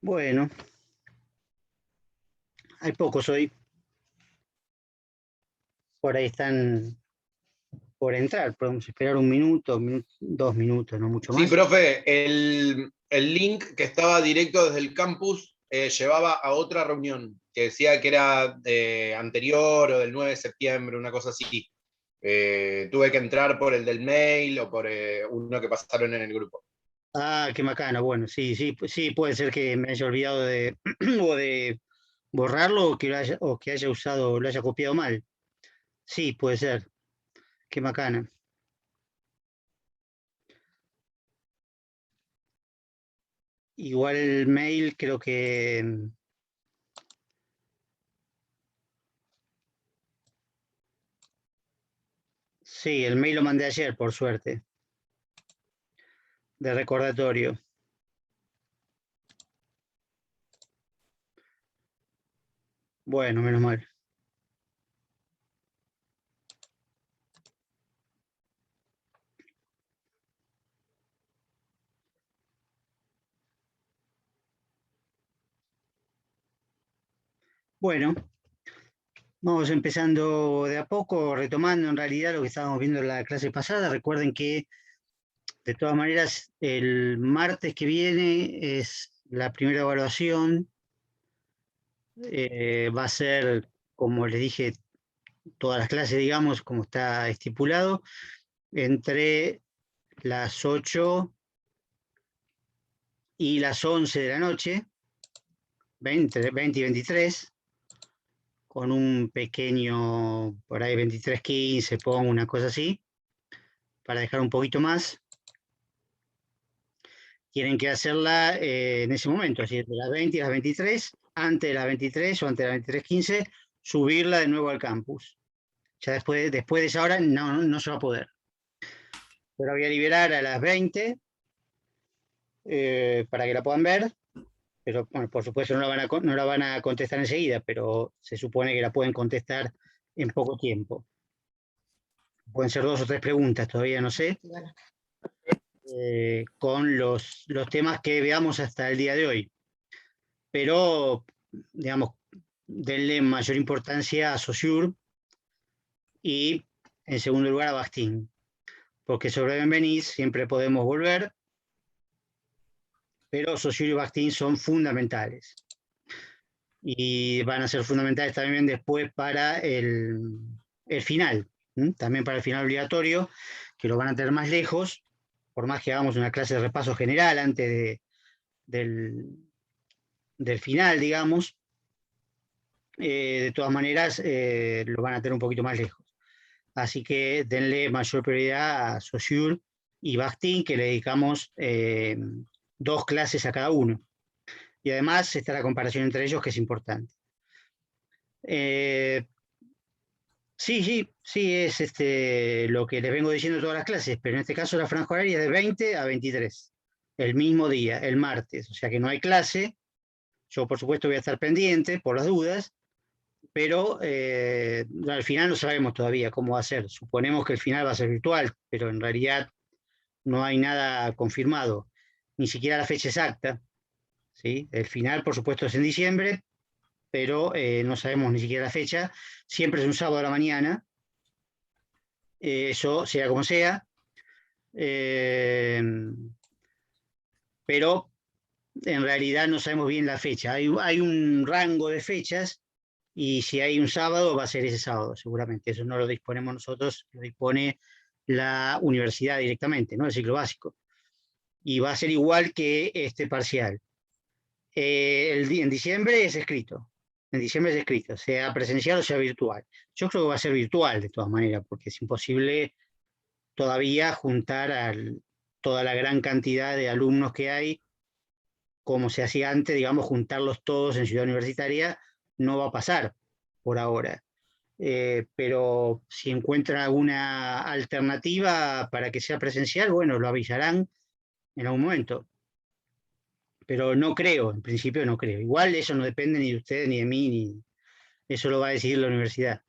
Bueno, hay pocos hoy. Por ahí están por entrar. Podemos esperar un minuto, 2 minutos, no mucho Sí, más. profe, el link que estaba directo desde el campus llevaba a otra reunión que decía que era anterior o del 9 de septiembre, una cosa así. Tuve que entrar por el del mail o por uno que pasaron en el grupo. Ah, qué macano. Bueno, sí, sí, sí, puede ser que me haya olvidado de, o de borrarlo o que haya usado, lo haya copiado mal. Sí, puede ser. Qué macana. Igual el mail creo que sí, el mail lo mandé ayer, por suerte, de recordatorio. Bueno, menos mal. Bueno, vamos empezando de a poco, retomando en realidad lo que estábamos viendo en la clase pasada. Recuerden que de todas maneras el martes que viene es la primera evaluación. Va a ser, como les dije, todas las clases, digamos, como está estipulado, entre las 8 y las 11 de la noche, 20 y 23, con un pequeño, por ahí 23:15, pongo una cosa así, para dejar un poquito más. Tienen que hacerla en ese momento, así de las 20 y las 23, antes de las 23 o antes de las 23:15, subirla de nuevo al campus. Ya después de esa hora no se va a poder. Pero voy a liberar a las 20 para que la puedan ver, pero bueno, por supuesto no la van a contestar enseguida, pero se supone que la pueden contestar en poco tiempo. Pueden ser 2 o 3 preguntas, todavía no sé, con los temas que veamos hasta el día de hoy. Pero, digamos, denle mayor importancia a Saussure y, en segundo lugar, a Bakhtin, porque sobre Benveniste siempre podemos volver, pero Saussure y Bakhtin son fundamentales. Y van a ser fundamentales también después para el final, también para el final obligatorio, que lo van a tener más lejos, por más que hagamos una clase de repaso general antes del, del final, digamos, de todas maneras lo van a tener un poquito más lejos. Así que denle mayor prioridad a Saussure y Bakhtin, que le dedicamos 2 clases a cada uno. Y además está la comparación entre ellos, que es importante. Sí, es lo que les vengo diciendo todas las clases, pero en este caso la franja horaria es de 20 a 23, el mismo día, el martes, o sea que no hay clase. Yo, por supuesto, voy a estar pendiente por las dudas, pero al final no sabemos todavía cómo va a ser. Suponemos que el final va a ser virtual, pero en realidad no hay nada confirmado, ni siquiera la fecha exacta. ¿Sí? El final, por supuesto, es en diciembre, pero no sabemos ni siquiera la fecha. Siempre es un sábado a la mañana, eso sea como sea, eh, pero en realidad no sabemos bien la fecha. Hay un rango de fechas y si hay un sábado va a ser ese sábado, seguramente. Eso no lo disponemos nosotros, lo dispone la universidad directamente, ¿no? El ciclo básico. Y va a ser igual que este parcial. En diciembre es escrito. En diciembre es escrito, sea presencial o sea virtual. Yo creo que va a ser virtual de todas maneras, porque es imposible todavía juntar a toda la gran cantidad de alumnos que hay, como se hacía antes, digamos, juntarlos todos en Ciudad Universitaria, no va a pasar por ahora. Pero si encuentran alguna alternativa para que sea presencial, bueno, lo avisarán en algún momento. Pero no creo, en principio no creo. Igual eso no depende ni de ustedes, ni de mí, ni eso lo va a decidir la universidad.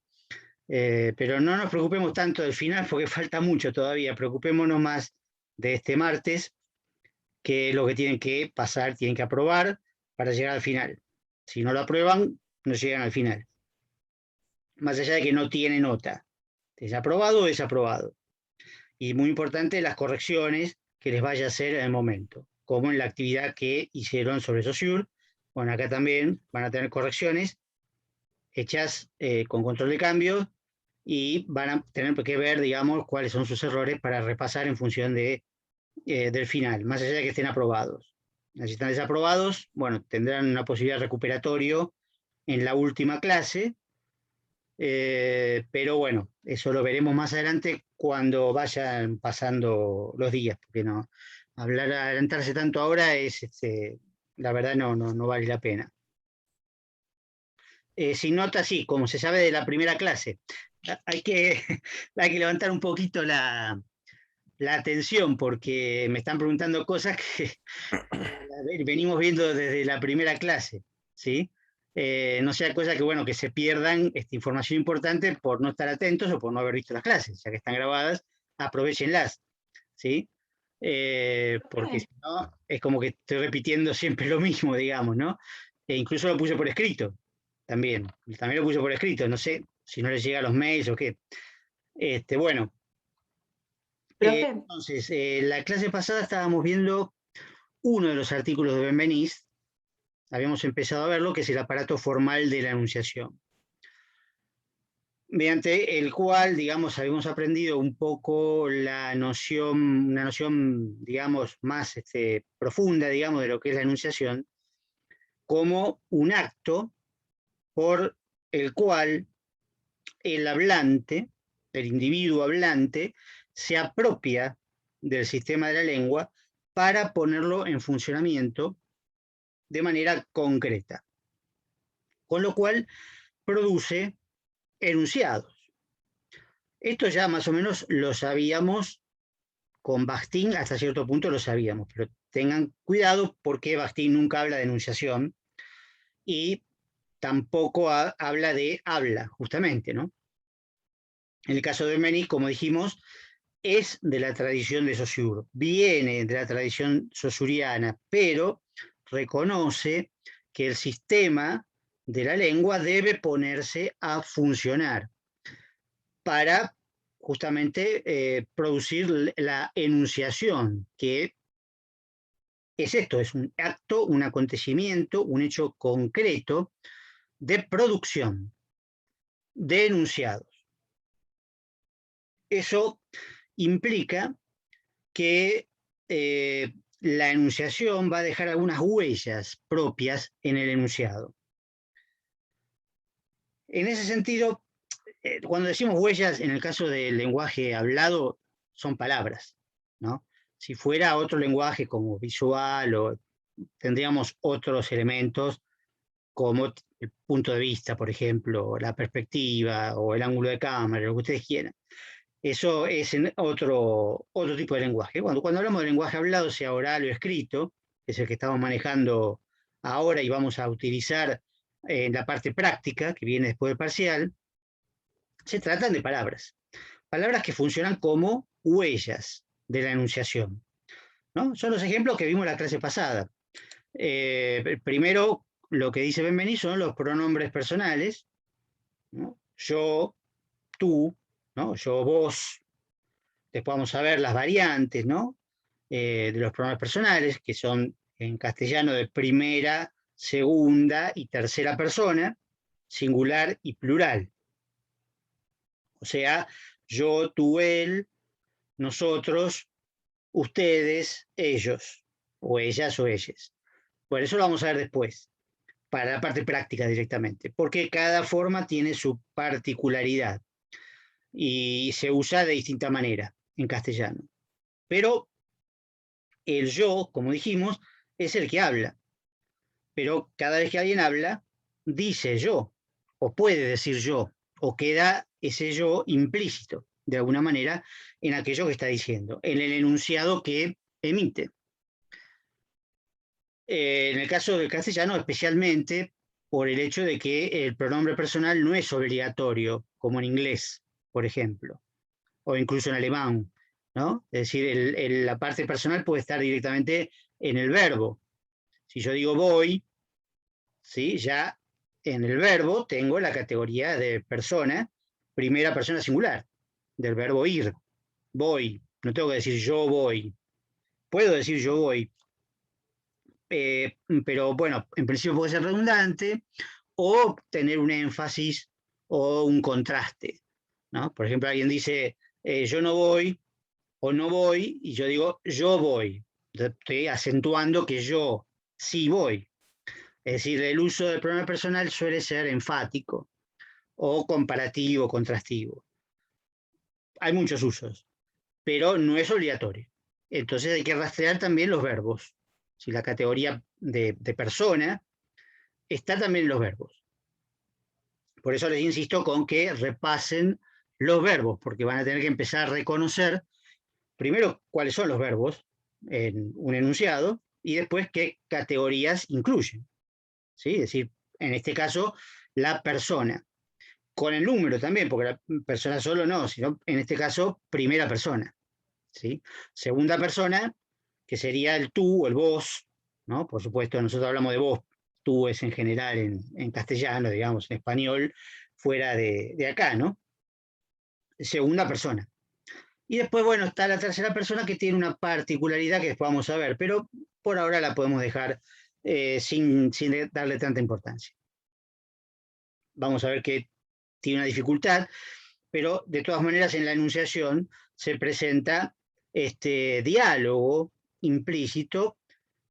Pero no nos preocupemos tanto del final porque falta mucho todavía. Preocupémonos más de este martes, que es lo que tienen que pasar, tienen que aprobar para llegar al final. Si no lo aprueban, no llegan al final. Más allá de que no tiene nota. ¿Es aprobado o desaprobado? Y muy importante, las correcciones que les vaya a hacer en el momento, como en la actividad que hicieron sobre Saussure. Bueno, acá también van a tener correcciones hechas con control de cambio y van a tener que ver, digamos, cuáles son sus errores para repasar en función del final, más allá de que estén aprobados. Si están desaprobados, bueno, tendrán una posibilidad de recuperatorio en la última clase, pero bueno, eso lo veremos más adelante cuando vayan pasando los días, porque no, adelantarse tanto ahora la verdad no vale la pena. Sin nota, sí, como se sabe de la primera clase. Hay que, hay que levantar un poquito la atención porque me están preguntando cosas que venimos viendo desde la primera clase, ¿sí? No sea cosa que, bueno, que se pierdan esta información importante por no estar atentos o por no haber visto las clases, ya que están grabadas, aprovechenlas, ¿sí? Porque si no, es como que estoy repitiendo siempre lo mismo, digamos, ¿no? E incluso lo puse por escrito, también lo puse por escrito, no sé si no les llega a los mails o qué. Bueno, entonces, la clase pasada estábamos viendo uno de los artículos de Benveniste, habíamos empezado a verlo, que es el aparato formal de la enunciación, mediante el cual, digamos, habíamos aprendido un poco una noción, digamos, más profunda, digamos, de lo que es la enunciación, como un acto por el cual el hablante, el individuo hablante, se apropia del sistema de la lengua para ponerlo en funcionamiento de manera concreta, con lo cual produce enunciados. Esto ya más o menos lo sabíamos con Bakhtin, hasta cierto punto lo sabíamos, pero tengan cuidado porque Bakhtin nunca habla de enunciación y tampoco habla de habla, justamente, ¿no? En el caso de Benveniste, como dijimos, es de la tradición de Saussure, viene de la tradición saussuriana, pero reconoce que el sistema de la lengua debe ponerse a funcionar para justamente producir la enunciación, que es esto, es un acto, un acontecimiento, un hecho concreto de producción de enunciados. Eso implica que la enunciación va a dejar algunas huellas propias en el enunciado. En ese sentido, cuando decimos huellas, en el caso del lenguaje hablado, son palabras, ¿no? Si fuera otro lenguaje como visual, tendríamos otros elementos como el punto de vista, por ejemplo, la perspectiva o el ángulo de cámara, lo que ustedes quieran. Eso es en otro tipo de lenguaje. Cuando hablamos de lenguaje hablado, sea oral o escrito, que es el que estamos manejando ahora y vamos a utilizar en la parte práctica, que viene después del parcial, se tratan de palabras. Palabras que funcionan como huellas de la enunciación, ¿no? Son los ejemplos que vimos en la clase pasada. Primero, lo que dice Benveniste son los pronombres personales, ¿no? Yo, tú, ¿no? Yo, vos. Después vamos a ver las variantes, ¿no? De los pronombres personales, que son en castellano de primera, segunda y tercera persona, singular y plural. O sea, yo, tú, él, nosotros, ustedes, ellos, o ellas o ellas. Por eso lo vamos a ver después, para la parte práctica directamente, porque cada forma tiene su particularidad y se usa de distinta manera en castellano. Pero el yo, como dijimos, es el que habla. Pero cada vez que alguien habla, dice yo, o puede decir yo, o queda ese yo implícito, de alguna manera, en aquello que está diciendo, en el enunciado que emite. En el caso del castellano, especialmente por el hecho de que el pronombre personal no es obligatorio, como en inglés, por ejemplo, o incluso en alemán, ¿no? Es decir, la parte personal puede estar directamente en el verbo. Si yo digo voy, ¿sí? Ya en el verbo tengo la categoría de persona, primera persona singular, del verbo ir, voy. No tengo que decir yo voy. Puedo decir yo voy, pero bueno, en principio puede ser redundante o tener un énfasis o un contraste, ¿no? Por ejemplo, alguien dice yo no voy o no voy y yo digo yo voy. Estoy acentuando que yo sí voy. Es decir, el uso del pronombre personal suele ser enfático o comparativo, contrastivo. Hay muchos usos, pero no es obligatorio. Entonces hay que rastrear también los verbos. Si la categoría de persona está también en los verbos. Por eso les insisto con que repasen los verbos, porque van a tener que empezar a reconocer primero cuáles son los verbos en un enunciado y después qué categorías incluyen. ¿Sí? Es decir, en este caso, la persona. Con el número también, porque la persona solo no, sino en este caso, primera persona. ¿Sí? Segunda persona, que sería el tú o el vos, ¿no? Por supuesto, nosotros hablamos de vos, tú es en general en castellano, digamos, en español, fuera de acá, ¿no? Segunda persona. Y después, bueno, está la tercera persona que tiene una particularidad que después vamos a ver, pero por ahora la podemos dejar sin darle tanta importancia. Vamos a ver que tiene una dificultad, pero de todas maneras en la enunciación se presenta este diálogo implícito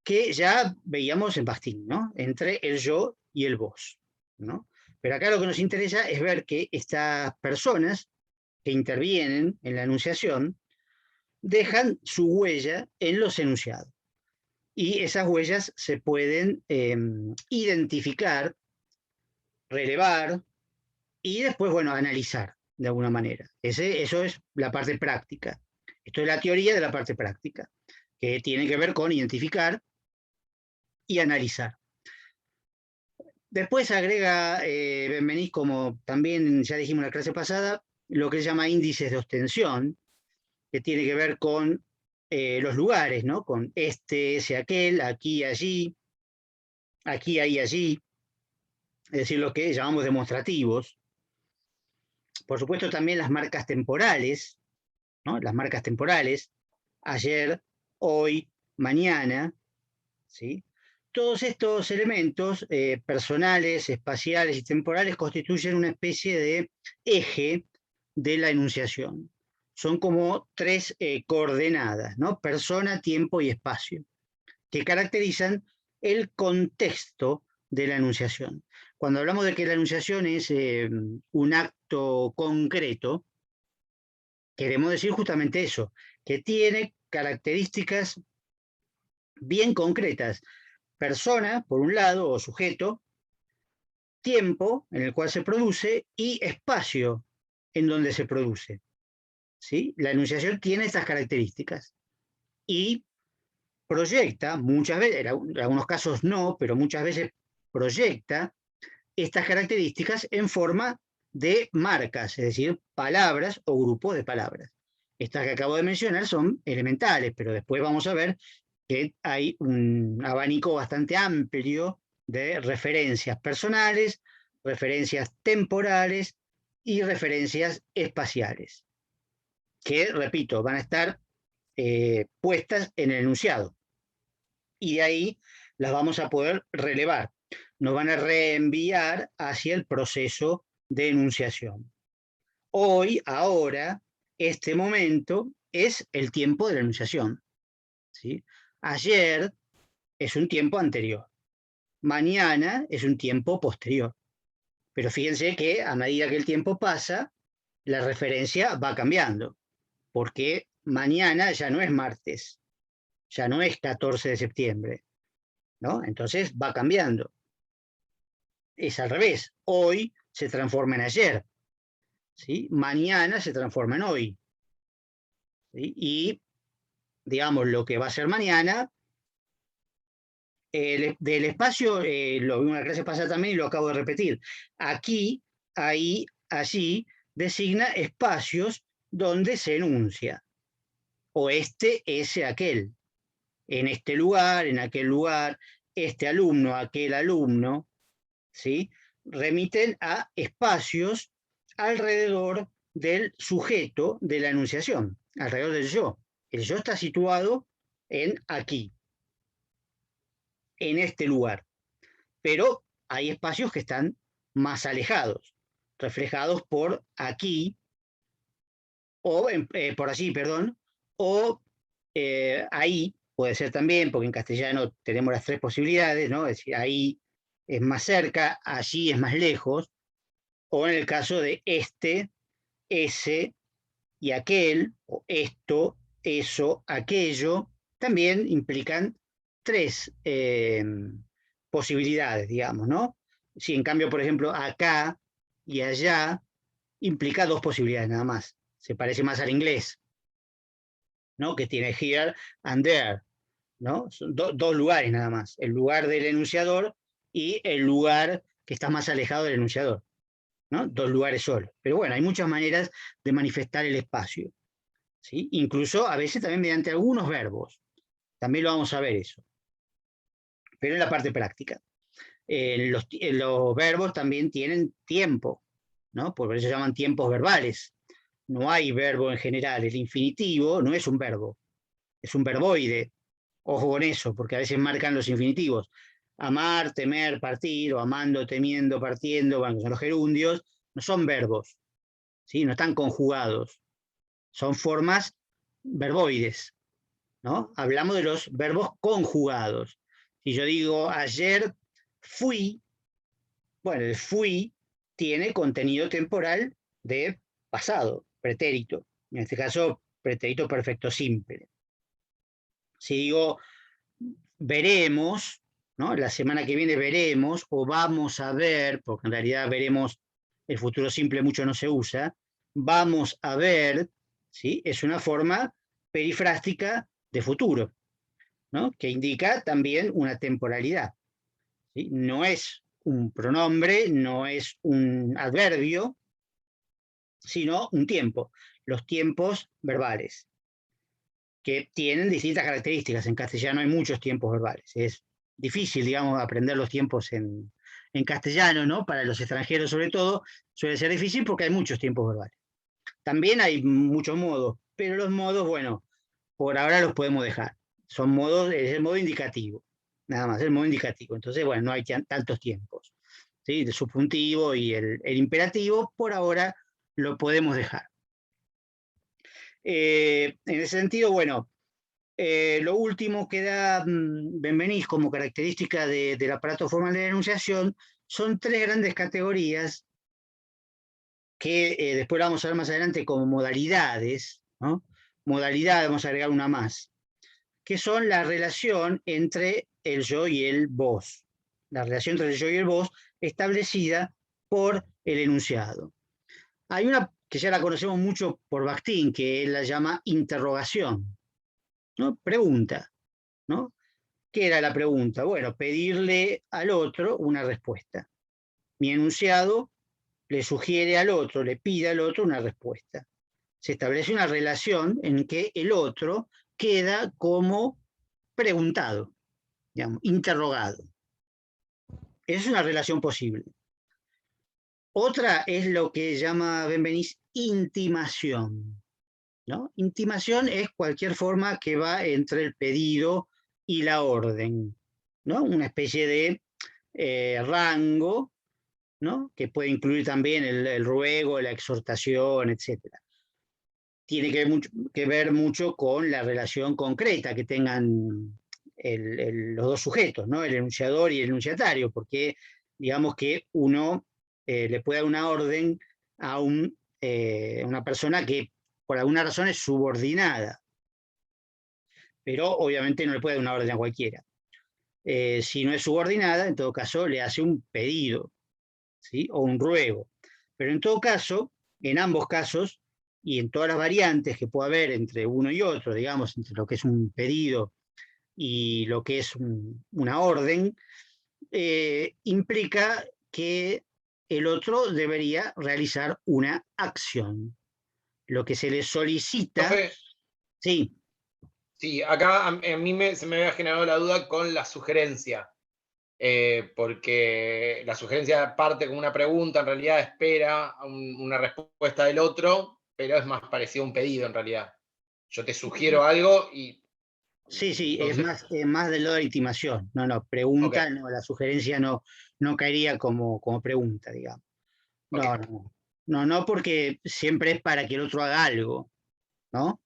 que ya veíamos en Bakhtin, ¿no? Entre el yo y el vos, ¿no? Pero acá lo que nos interesa es ver que estas personas que intervienen en la enunciación dejan su huella en los enunciados. Y esas huellas se pueden identificar, relevar y después, bueno, analizar de alguna manera. Eso es la parte práctica. Esto es la teoría de la parte práctica, que tiene que ver con identificar y analizar. Después agrega Benveniste, como también ya dijimos en la clase pasada, lo que se llama índices de ostensión, que tiene que ver con los lugares, ¿no? Con este, ese, aquel, aquí, allí, aquí, ahí, allí, es decir, lo que llamamos demostrativos. Por supuesto, también las marcas temporales, ¿no? Las marcas temporales, ayer, hoy, mañana, ¿sí? Todos estos elementos personales, espaciales y temporales constituyen una especie de eje de la enunciación. Son como tres coordenadas, ¿no? Persona, tiempo y espacio, que caracterizan el contexto de la enunciación. Cuando hablamos de que la enunciación es un acto concreto, queremos decir justamente eso, que tiene características bien concretas. Persona, por un lado, o sujeto, tiempo en el cual se produce y espacio en donde se produce. ¿Sí? La enunciación tiene estas características y proyecta, muchas veces, en algunos casos no, pero muchas veces proyecta estas características en forma de marcas, es decir, palabras o grupos de palabras. Estas que acabo de mencionar son elementales, pero después vamos a ver que hay un abanico bastante amplio de referencias personales, referencias temporales y referencias espaciales, que, repito, van a estar puestas en el enunciado. Y de ahí las vamos a poder relevar. Nos van a reenviar hacia el proceso de enunciación. Hoy, ahora, este momento es el tiempo de la enunciación. ¿Sí? Ayer es un tiempo anterior. Mañana es un tiempo posterior. Pero fíjense que a medida que el tiempo pasa, la referencia va cambiando, porque mañana ya no es martes, ya no es 14 de septiembre, ¿no? Entonces va cambiando. Es al revés. Hoy se transforma en ayer, ¿sí? Mañana se transforma en hoy. ¿Sí? Y, digamos, lo que va a ser mañana, del espacio, lo vi en una clase pasada también y lo acabo de repetir. Aquí, ahí, allí, designa espacios donde se enuncia. O este, ese, aquel. En este lugar, en aquel lugar, este alumno, aquel alumno, ¿sí? Remiten a espacios alrededor del sujeto de la enunciación, alrededor del yo. El yo está situado en aquí, en este lugar, pero hay espacios que están más alejados, reflejados por aquí, o por allí, perdón, o ahí, puede ser también, porque en castellano tenemos las tres posibilidades, ¿no? Es decir, ahí es más cerca, allí es más lejos, o en el caso de este, ese y aquel, o esto, eso, aquello, también implican tres posibilidades, digamos, ¿no? Si en cambio, por ejemplo, acá y allá implica dos posibilidades nada más. Se parece más al inglés, ¿no? Que tiene here and there, ¿no? Son dos lugares nada más. El lugar del enunciador y el lugar que está más alejado del enunciador, ¿no? Dos lugares solos. Pero bueno, hay muchas maneras de manifestar el espacio, ¿sí? Incluso a veces también mediante algunos verbos. También lo vamos a ver eso. Pero en la parte práctica. Los verbos también tienen tiempo, ¿no? Por eso se llaman tiempos verbales. No hay verbo en general. El infinitivo no es un verbo, es un verboide. Ojo con eso, porque a veces marcan los infinitivos. Amar, temer, partir, o amando, temiendo, partiendo, bueno, son los gerundios, no son verbos, ¿sí? No están conjugados, son formas verboides, ¿no? Hablamos de los verbos conjugados. Si yo digo ayer fui, bueno, el fui tiene contenido temporal de pasado, pretérito. En este caso, pretérito perfecto simple. Si digo veremos, ¿no? La semana que viene veremos, o vamos a ver, porque en realidad veremos, el futuro simple mucho no se usa, vamos a ver, ¿sí? Es una forma perifrástica de futuro, ¿no? Que indica también una temporalidad, ¿sí? No es un pronombre, no es un adverbio, sino un tiempo, los tiempos verbales, que tienen distintas características. En castellano hay muchos tiempos verbales. Es difícil, digamos, aprender los tiempos en castellano, ¿no? Para los extranjeros sobre todo, suele ser difícil porque hay muchos tiempos verbales. También hay muchos modos, pero los modos, bueno, por ahora los podemos dejar. Son modos, es el modo indicativo, nada más, el modo indicativo. Entonces, bueno, no hay tantos tiempos. ¿Sí? El subjuntivo y el imperativo, por ahora lo podemos dejar. En ese sentido, bueno, lo último que da Benveniste como característica del aparato formal de enunciación son tres grandes categorías que después lo vamos a ver más adelante como modalidades, ¿no? Modalidad, vamos a agregar una más, que son la relación entre el yo y el vos. La relación entre el yo y el vos establecida por el enunciado. Hay una que ya la conocemos mucho por Bakhtin, que él la llama interrogación, ¿no? Pregunta, ¿no? ¿Qué era la pregunta? Bueno, pedirle al otro una respuesta. Mi enunciado le sugiere al otro, le pide al otro una respuesta. Se establece una relación en que el otro queda como preguntado, digamos, interrogado. Es una relación posible. Otra es lo que llama Benveniste intimación, ¿no? Intimación es cualquier forma que va entre el pedido y la orden, ¿no? Una especie de rango, ¿no? Que puede incluir también el ruego, la exhortación, etc. Tiene que ver mucho con la relación concreta que tengan los dos sujetos, ¿no? El enunciador y el enunciatario, porque digamos que uno le puede dar una orden a una persona que por alguna razón es subordinada, pero obviamente no le puede dar una orden a cualquiera. Si no es subordinada, en todo caso le hace un pedido, ¿sí? O un ruego. Pero en todo caso, en ambos casos, y en todas las variantes que pueda haber entre uno y otro, digamos, entre lo que es un pedido y lo que es una orden, implica que el otro debería realizar una acción. Lo que se le solicita, Profe, sí, sí, acá a mí se me había generado la duda con la sugerencia. porque la sugerencia parte como una pregunta, en realidad espera una respuesta del otro, pero es más parecido a un pedido en realidad. Yo te sugiero algo y Sí, sí, entonces, es más del lado de la intimación. No, no, ok, pregunta, no, la sugerencia no, no caería como pregunta, digamos. ok, No, no, no, no, porque siempre es para que el otro haga algo, ¿no?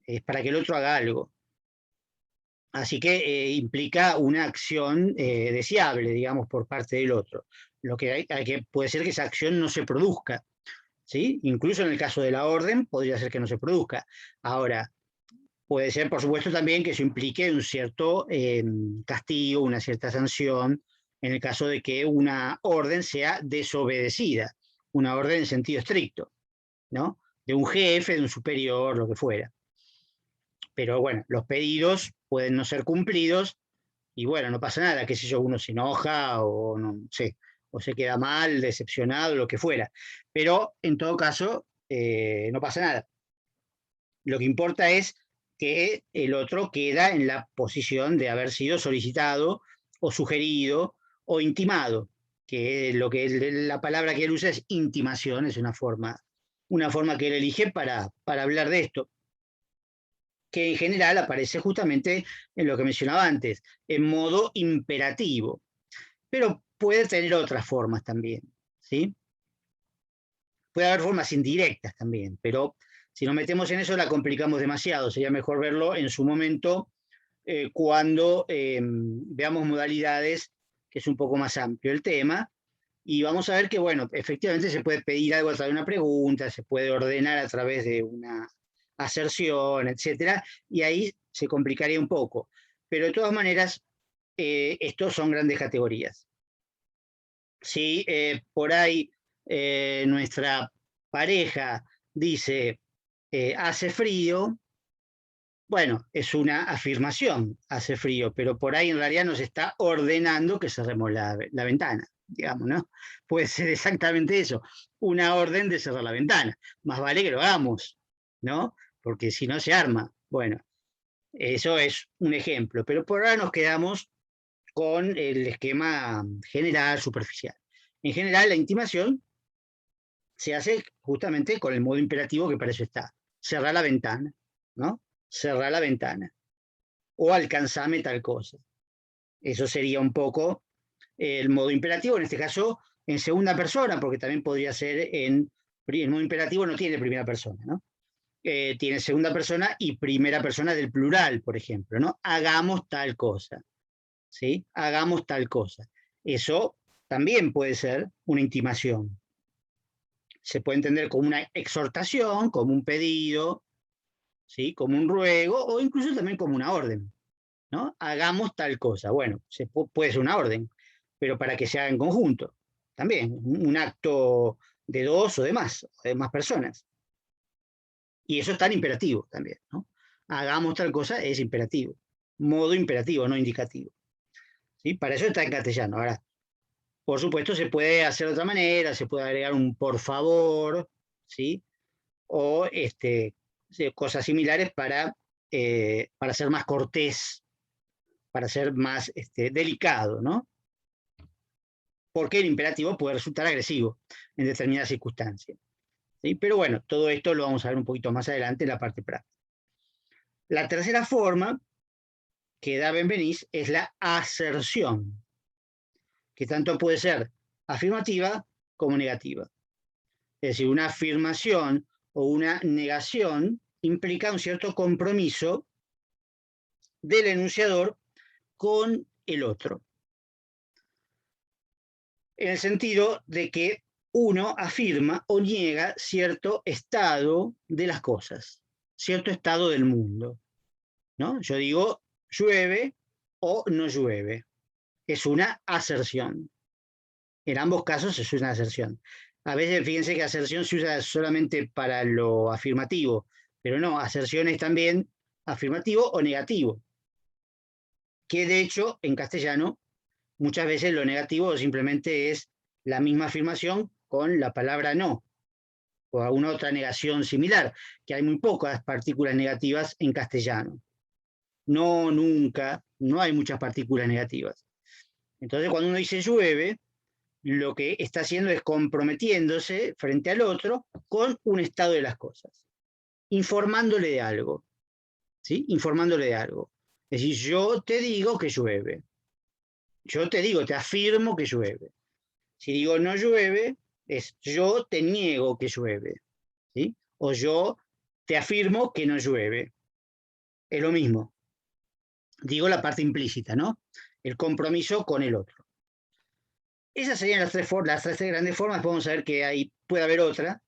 Es para que el otro haga algo. Así que implica una acción deseable, digamos, por parte del otro. Lo que hay que puede ser que esa acción no se produzca, ¿sí? Incluso en el caso de la orden, podría ser que no se produzca. Ahora, puede ser, por supuesto, también que eso implique un cierto castigo, una cierta sanción, en el caso de que una orden sea desobedecida, una orden en sentido estricto, ¿no? De un jefe, de un superior, lo que fuera. Pero bueno, los pedidos pueden no ser cumplidos y bueno, no pasa nada, qué sé yo, uno se enoja o no sé, o se queda mal, decepcionado, lo que fuera. Pero en todo caso, no pasa nada. Lo que importa es que el otro queda en la posición de haber sido solicitado o sugerido o intimado, que lo que la palabra que él usa es intimación, es una forma que él elige para hablar de esto, que en general aparece justamente en lo que mencionaba antes, en modo imperativo, pero puede tener otras formas también, ¿sí? Puede haber formas indirectas también, pero si nos metemos en eso la complicamos demasiado. Sería mejor verlo en su momento cuando veamos modalidades, que es un poco más amplio el tema, y vamos a ver que, bueno, efectivamente se puede pedir algo a través de una pregunta, se puede ordenar a través de una aserción, etcétera, y ahí se complicaría un poco. Pero de todas maneras, estos son grandes categorías. Si por ahí nuestra pareja dice hace frío, bueno, es una afirmación, hace frío, pero por ahí en realidad nos está ordenando que cerremos la ventana, digamos, ¿no? Puede ser exactamente eso, una orden de cerrar la ventana. Más vale que lo hagamos, ¿no? Porque si no se arma. Bueno, eso es un ejemplo, pero por ahora nos quedamos con el esquema general, superficial. En general, la intimación se hace justamente con el modo imperativo que para eso está. Cerrar la ventana, ¿no? Cerrar la ventana. O alcanzame tal cosa. Eso sería un poco el modo imperativo, en este caso en segunda persona, porque también podría ser el modo imperativo no tiene primera persona, ¿no? Tiene segunda persona y primera persona del plural, por ejemplo, ¿no? Hagamos tal cosa, ¿sí? Hagamos tal cosa. Eso también puede ser una intimación. Se puede entender como una exhortación, como un pedido, ¿sí? Como un ruego o incluso también como una orden, ¿no? Hagamos tal cosa. Bueno, puede ser una orden, pero para que se haga en conjunto, también, un acto de dos o de más personas. Y eso es tan imperativo también, ¿no? Hagamos tal cosa es imperativo, modo imperativo, no indicativo. ¿Sí? Para eso está en castellano. Ahora, por supuesto, se puede hacer de otra manera, se puede agregar un por favor, ¿sí? O cosas similares para ser más cortés, para ser más delicado, ¿no? Porque el imperativo puede resultar agresivo en determinadas circunstancias. ¿Sí? Pero bueno, todo esto lo vamos a ver un poquito más adelante en la parte práctica. La tercera forma que da Benveniste es la aserción, que tanto puede ser afirmativa como negativa. Es decir, una afirmación o una negación implica un cierto compromiso del enunciador con el otro, en el sentido de que uno afirma o niega cierto estado de las cosas, cierto estado del mundo, ¿no? Yo digo llueve o no llueve, es una aserción. En ambos casos es una aserción. A veces fíjense que aserción se usa solamente para lo afirmativo, pero no, aserción es también afirmativo o negativo, que de hecho en castellano muchas veces lo negativo simplemente es la misma afirmación con la palabra no, o alguna otra negación similar, que hay muy pocas partículas negativas en castellano. No, nunca, no hay muchas partículas negativas. Entonces, cuando uno dice llueve, lo que está haciendo es comprometiéndose frente al otro con un estado de las cosas, informándole de algo, ¿sí? Informándole de algo. Es decir, yo te digo que llueve. Yo te digo, te afirmo que llueve. Si digo no llueve, es yo te niego que llueve, ¿sí? O yo te afirmo que no llueve. Es lo mismo. Digo la parte implícita, ¿no? El compromiso con el otro. Esas serían las tres grandes formas. Podemos saber que puede haber otra,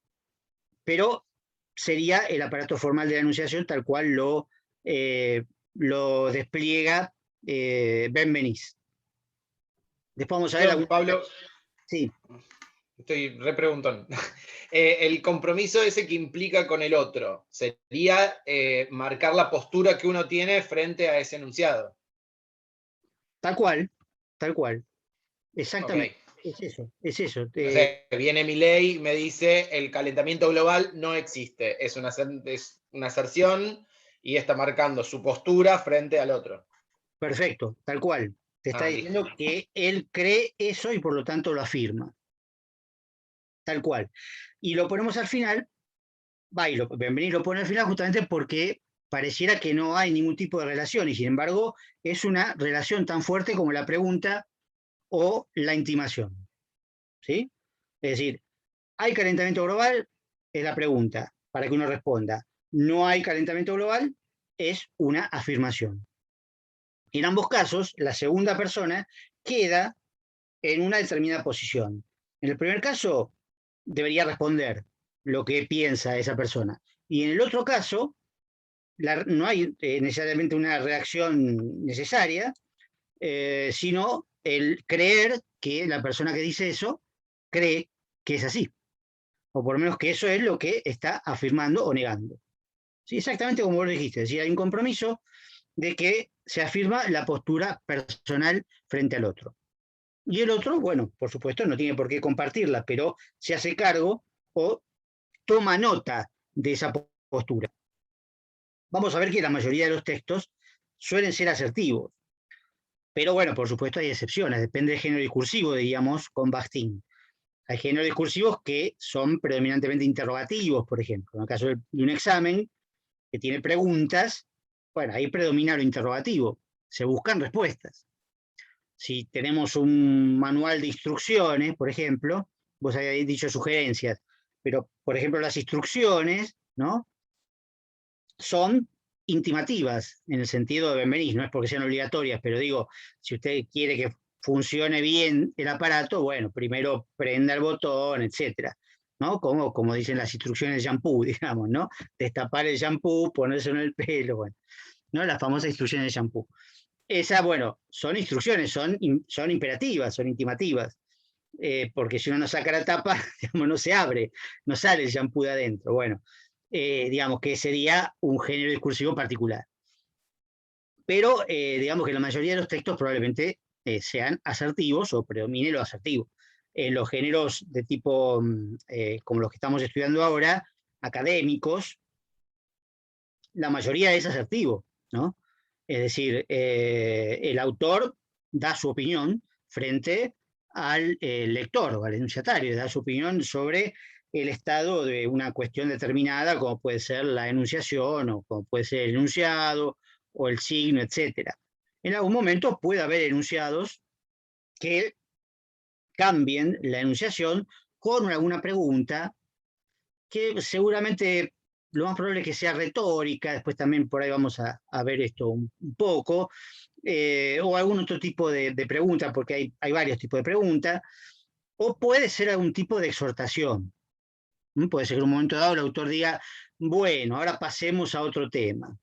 pero sería el aparato formal de la enunciación tal cual lo despliega Benveniste. Después vamos a ver Perdón, Pablo, Sí, estoy repreguntando. El compromiso ese que implica con el otro, sería marcar la postura que uno tiene frente a ese enunciado. tal cual, tal cual. Ok. Exactamente. Es eso, es eso. No sé, viene Milei y me dice el calentamiento global no existe, es una aserción y está marcando su postura frente al otro. Perfecto, tal cual. Te está Ah, listo. diciendo que él cree eso y por lo tanto lo afirma. Tal cual. Y lo ponemos al final, Benveniste lo pone al final justamente porque pareciera que no hay ningún tipo de relación y sin embargo es una relación tan fuerte como la pregunta o la intimación. ¿Sí? Es decir, ¿hay calentamiento global? Es la pregunta para que uno responda. ¿No hay calentamiento global? Es una afirmación. Y en ambos casos, la segunda persona queda en una determinada posición. En el primer caso, debería responder lo que piensa esa persona. Y en el otro caso, no hay necesariamente una reacción necesaria, sino el creer que la persona que dice eso cree que es así. O por lo menos que eso es lo que está afirmando o negando. ¿Sí? Exactamente como vos dijiste. Es decir, hay un compromiso de que se afirma la postura personal frente al otro. Y el otro, bueno, por supuesto, no tiene por qué compartirla, pero se hace cargo o toma nota de esa postura. Vamos a ver que la mayoría de los textos suelen ser asertivos, pero bueno, por supuesto hay excepciones, depende del género discursivo, diríamos, con Bakhtin. Hay géneros discursivos que son predominantemente interrogativos, por ejemplo. En el caso de un examen que tiene preguntas, bueno, ahí predomina lo interrogativo, se buscan respuestas. Si tenemos un manual de instrucciones, por ejemplo, vos habéis dicho sugerencias, pero por ejemplo las instrucciones, ¿no? Son intimativas en el sentido de Benveniste, no es porque sean obligatorias, pero digo, si usted quiere que funcione bien el aparato, bueno, primero prenda el botón, etcétera, ¿no? Como dicen las instrucciones de shampoo, digamos, ¿no? Destapar el shampoo, ponerse en el pelo, bueno, ¿no? Las famosas instrucciones de shampoo. Esas, bueno, son instrucciones, son imperativas, son intimativas, porque si uno no saca la tapa, digamos, no se abre, no sale el shampoo de adentro. Bueno, digamos que sería un género discursivo particular. Pero digamos que la mayoría de los textos probablemente sean asertivos o predomine lo asertivo. En los géneros de tipo, como los que estamos estudiando ahora, académicos, la mayoría es asertivo, ¿no? Es decir, el autor da su opinión frente al lector o al enunciatario, da su opinión sobre el estado de una cuestión determinada, como puede ser la enunciación o como puede ser el enunciado o el signo, etc. En algún momento puede haber enunciados que cambien la enunciación con alguna pregunta que seguramente lo más probable es que sea retórica, después también por ahí vamos a ver esto un poco, o algún otro tipo de pregunta, porque hay varios tipos de preguntas, o puede ser algún tipo de exhortación. Puede ser que en un momento dado el autor diga, bueno, ahora pasemos a otro tema.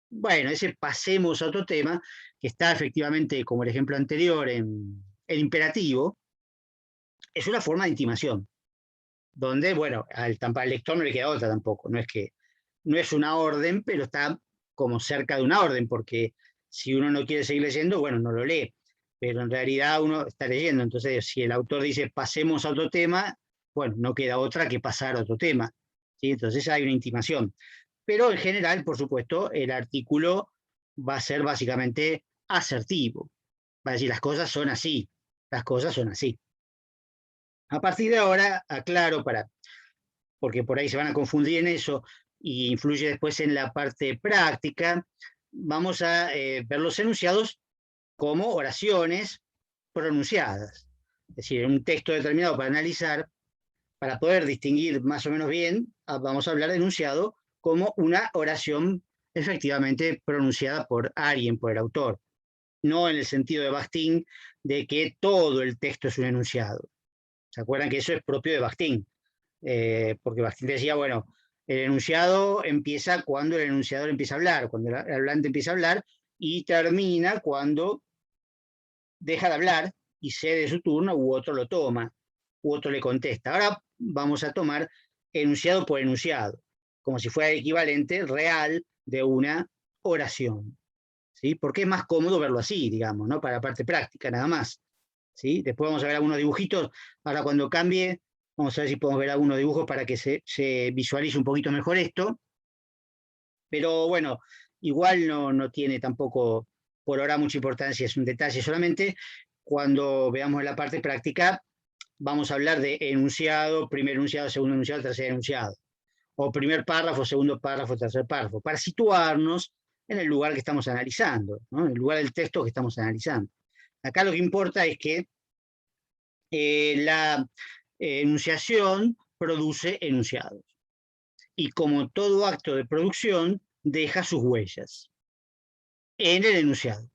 Bueno, ese pasemos a otro tema, que está efectivamente, como el ejemplo anterior, en el imperativo, es una forma de intimación donde, bueno, al lector no le queda otra tampoco, no es una orden, pero está como cerca de una orden, porque si uno no quiere seguir leyendo, bueno, no lo lee, pero en realidad uno está leyendo, entonces si el autor dice pasemos a otro tema, bueno, no queda otra que pasar a otro tema, ¿sí? Entonces hay una intimación. Pero en general, por supuesto, el artículo va a ser básicamente asertivo. va a decir las cosas son así, las cosas son así. A partir de ahora, aclaro, porque por ahí se van a confundir en eso y influye después en la parte práctica, vamos a ver los enunciados como oraciones pronunciadas. Es decir, en un texto determinado para analizar, para poder distinguir más o menos bien, vamos a hablar de enunciado como una oración efectivamente pronunciada por alguien, por el autor. No en el sentido de Bakhtin de que todo el texto es un enunciado. ¿Se acuerdan que eso es propio de Bakhtin? Porque Bakhtin decía, bueno, el enunciado empieza cuando el enunciador empieza a hablar, cuando el hablante empieza a hablar, y termina cuando deja de hablar y cede su turno u otro lo toma, u otro le contesta. Ahora vamos a tomar enunciado por enunciado, como si fuera el equivalente real de una oración. ¿Sí? Porque es más cómodo verlo así, digamos, ¿no? Para la parte práctica, nada más. ¿Sí? Después vamos a ver algunos dibujitos. Ahora cuando cambie, vamos a ver si podemos ver algunos dibujos para que se visualice un poquito mejor esto. Pero bueno, igual no tiene tampoco por ahora mucha importancia, es un detalle. Solamente cuando veamos la parte práctica, vamos a hablar de enunciado, primer enunciado, segundo enunciado, tercer enunciado. O primer párrafo, segundo párrafo, tercer párrafo, para situarnos en el lugar que estamos analizando, ¿no? En el lugar del texto que estamos analizando. Acá lo que importa es que la enunciación produce enunciados. Y como todo acto de producción, deja sus huellas en el enunciado.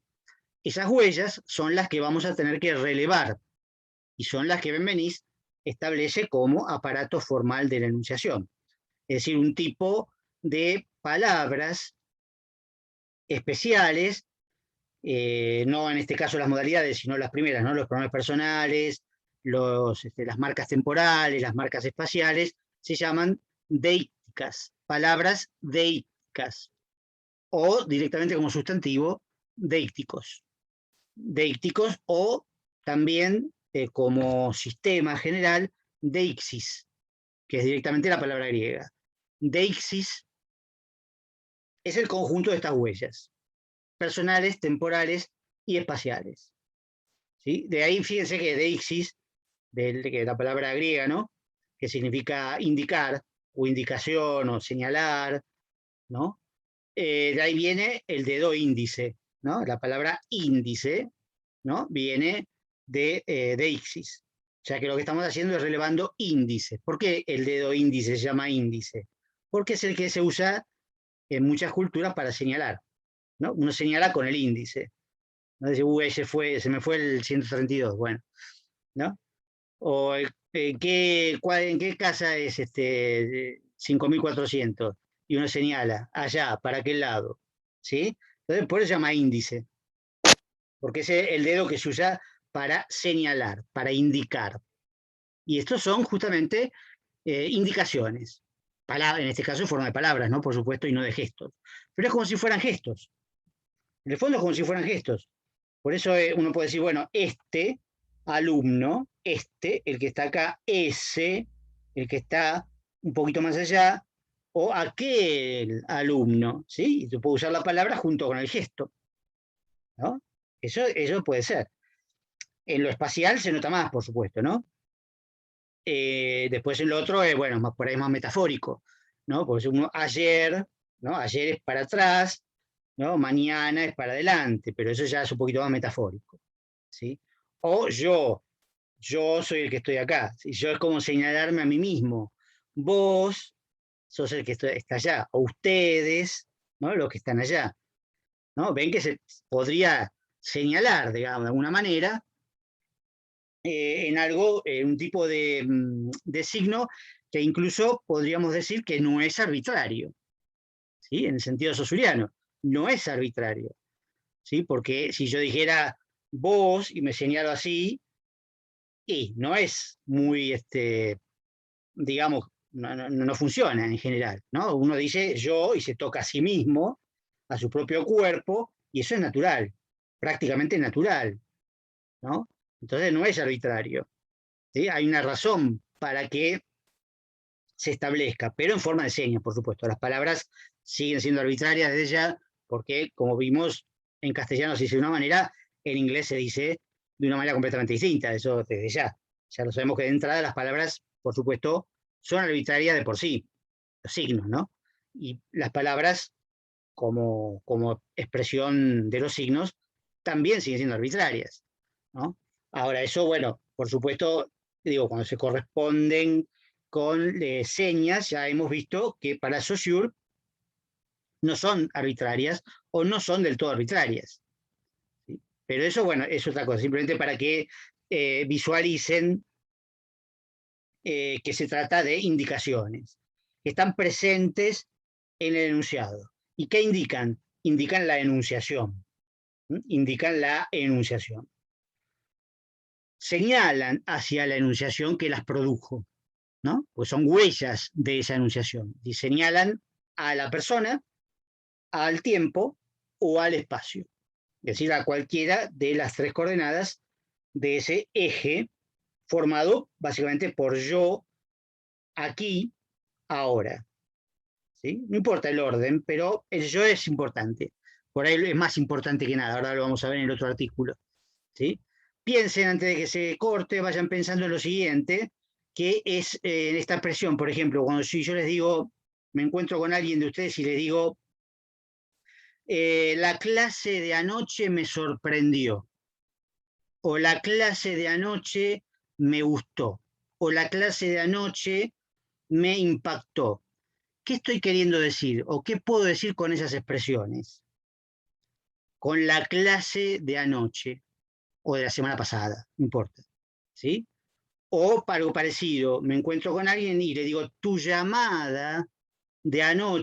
Esas huellas son las que vamos a tener que relevar y son las que Benveniste establece como aparato formal de la enunciación. Es decir, un tipo de palabras especiales, no en este caso las modalidades, sino las primeras, ¿no? Los pronombres personales, las marcas temporales, las marcas espaciales, se llaman deícticas, palabras deícticas, o directamente como sustantivo, deícticos. Deícticos o también como sistema general, deixis, que es directamente la palabra griega. Deixis es el conjunto de estas huellas, personales, temporales y espaciales. ¿Sí? De ahí fíjense que deixis, de la palabra griega, ¿no? Que significa indicar, o indicación, o señalar, ¿no? De ahí viene el dedo índice, ¿no? La palabra índice, ¿no? Viene de deixis. O sea que lo que estamos haciendo es relevando índices. ¿Por qué el dedo índice se llama índice? Porque es el que se usa en muchas culturas para señalar, ¿no? Uno señala con el índice. ¿No? Dice, se me fue el 132, bueno, ¿no? O ¿en qué casa es 5400? Y uno señala, allá, para aquel lado, ¿sí? Entonces, por eso se llama índice, porque es el dedo que se usa para señalar, para indicar. Y estos son justamente indicaciones, en este caso en forma de palabras, ¿no? Por supuesto, y no de gestos. Pero es como si fueran gestos. En el fondo es como si fueran gestos. Por eso uno puede decir, bueno, este alumno, el que está acá, ese, el que está un poquito más allá, o aquel alumno, ¿sí? Y tú puedes usar la palabra junto con el gesto, ¿no? Eso puede ser. En lo espacial se nota más, por supuesto, ¿no? Después en lo otro, bueno, por ahí es más metafórico, ¿no? Porque uno ayer, ¿no? Ayer es para atrás, ¿no? Mañana es para adelante, pero eso ya es un poquito más metafórico, ¿sí? O yo soy el que estoy acá, ¿sí? Yo es como señalarme a mí mismo, vos sos el que está allá, o ustedes, ¿no? Los que están allá, ¿no? Ven que se podría señalar, digamos, de alguna manera, en algo, un tipo de signo que incluso podríamos decir que no es arbitrario, ¿sí? En el sentido saussuriano, no es arbitrario, ¿sí? Porque si yo dijera vos y me señalo así, y no es muy, digamos, no funciona en general, ¿no? Uno dice yo y se toca a sí mismo, a su propio cuerpo, y eso es natural, prácticamente natural, ¿no? Entonces no es arbitrario, ¿sí? Hay una razón para que se establezca, pero en forma de señas, por supuesto. Las palabras siguen siendo arbitrarias desde ya, porque, como vimos, en castellano se dice de una manera en inglés se dice de una manera completamente distinta, eso desde ya. Ya lo sabemos que de entrada las palabras, por supuesto, son arbitrarias de por sí, los signos, ¿no? Y las palabras, como expresión de los signos, también siguen siendo arbitrarias, ¿no? Ahora, eso, bueno, por supuesto, digo, cuando se corresponden con señas, ya hemos visto que para Saussure no son arbitrarias o no son del todo arbitrarias. ¿Sí? Pero eso, bueno, es otra cosa, simplemente para que visualicen que se trata de indicaciones que están presentes en el enunciado. ¿Y qué indican? Indican la enunciación. Indican la enunciación. Señalan hacia la enunciación que las produjo, ¿no? Pues son huellas de esa enunciación. Y señalan a la persona, al tiempo o al espacio. Es decir, a cualquiera de las tres coordenadas de ese eje formado básicamente por yo, aquí, ahora. ¿Sí? No importa el orden, pero el yo es importante. Por ahí es más importante que nada, ahora lo vamos a ver en el otro artículo. ¿Sí? Piensen antes de que se corte, vayan pensando en lo siguiente, que es en esta expresión, por ejemplo, cuando si yo les digo, me encuentro con alguien de ustedes y les digo, la clase de anoche me sorprendió, o la clase de anoche me gustó, o la clase de anoche me impactó. ¿Qué estoy queriendo decir o qué puedo decir con esas expresiones? Con la clase de anoche o de la semana pasada, no importa. ¿Sí? O para algo parecido, me encuentro con alguien y le digo, tu llamada de anoche